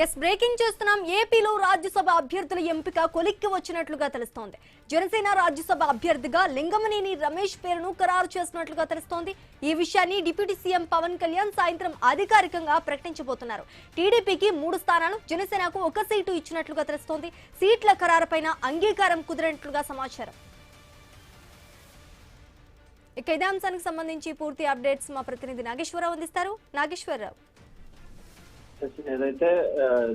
Yes breaking చూస్తున్నాం. ఏపీలో రాజ్యసభ అభ్యర్థుల ఎంపిక కొలిక్కి వచ్చినట్లుగా తెలుస్తోంది. జనసేన రాజ్యసభ అభ్యర్థిగా లింగమనేని రమేష్ పేరును ఖరారు చేసినట్లుగా తెలుస్తోంది. ఈ విషయాన్ని డిప్యూటీ సీఎం పవన్ కళ్యాణ్ సాయంత్రం అధికారికంగా ప్రకటించబోతున్నారు. టీడీపీకి 3 స్థానాలు, జనసేనకు 1 సీటు ఇచ్చినట్లుగా తెలుస్తోంది. సీట్ల ఖరారుపైన అంగీకారం కుదిరినట్లుగా సమాచారం. ఇక ఇదే అంశానికి సంబంధించి పూర్తి అప్డేట్స్ మా ప్రతినిధి నాగేశ్వరరావు అందిస్తారు. నాగేశ్వరరావు, ఏదైతే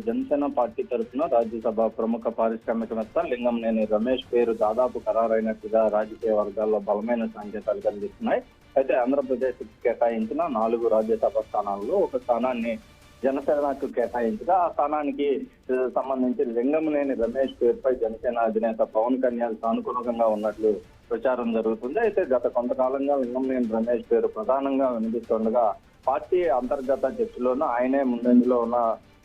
జనసేన పార్టీ తరఫున రాజ్యసభ ప్రముఖ పారిశ్రామికవేత్త లింగంనేని రమేష్ పేరు దాదాపు ఖరారైనట్టుగా రాజకీయ వర్గాల్లో బలమైన సంకేతాలు కనిపిస్తున్నాయి. అయితే ఆంధ్రప్రదేశ్ కేటాయించిన 4 రాజ్యసభ స్థానాల్లో 1 స్థానాన్ని జనసేనకు కేటాయించగా ఆ స్థానానికి సంబంధించి లింగంనేని రమేష్ పేరుపై జనసేన అధినేత పవన్ కళ్యాణ్ సానుకూలంగా ఉన్నట్లు ప్రచారం జరుగుతుంది. అయితే గత కొంతకాలంగా లింగంనేని రమేష్ పేరు ప్రధానంగా వినిపిస్తుండగా పార్టీ అంతర్గత చర్చలోనూ ఆయనే ముందంజలో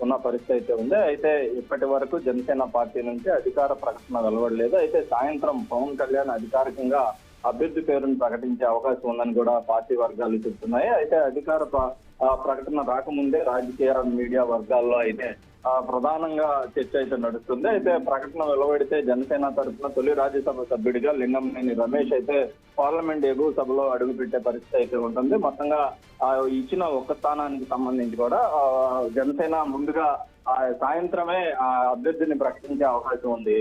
ఉన్న పరిస్థితి అయితే ఉంది. అయితే ఇప్పటి వరకు జనసేన పార్టీ నుంచి అధికార ప్రకటన వెలువడలేదు. అయితే సాయంత్రం పవన్ కళ్యాణ్ అధికారికంగా అభ్యర్థి పేరును ప్రకటించే అవకాశం ఉందని కూడా పార్టీ వర్గాలు చెప్తున్నాయి. అయితే అధికార ప్రకటన రాకముందే రాజకీయ మీడియా వర్గాల్లో అయితే ప్రధానంగా చర్చ అయితే నడుస్తుంది. అయితే ప్రకటన వెలువడితే జనసేన తరఫున తొలి రాజ్యసభ సభ్యుడిగా లింగంనేని రమేష్ అయితే పార్లమెంట్ ఎగువ సభలో అడుగుపెట్టే పరిస్థితి అయితే ఉంటుంది. మొత్తంగా ఇచ్చిన 1 స్థానానికి సంబంధించి కూడా జనసేన ముందుగా సాయంత్రమే ఆ అభ్యర్థిని ప్రకటించే అవకాశం ఉంది.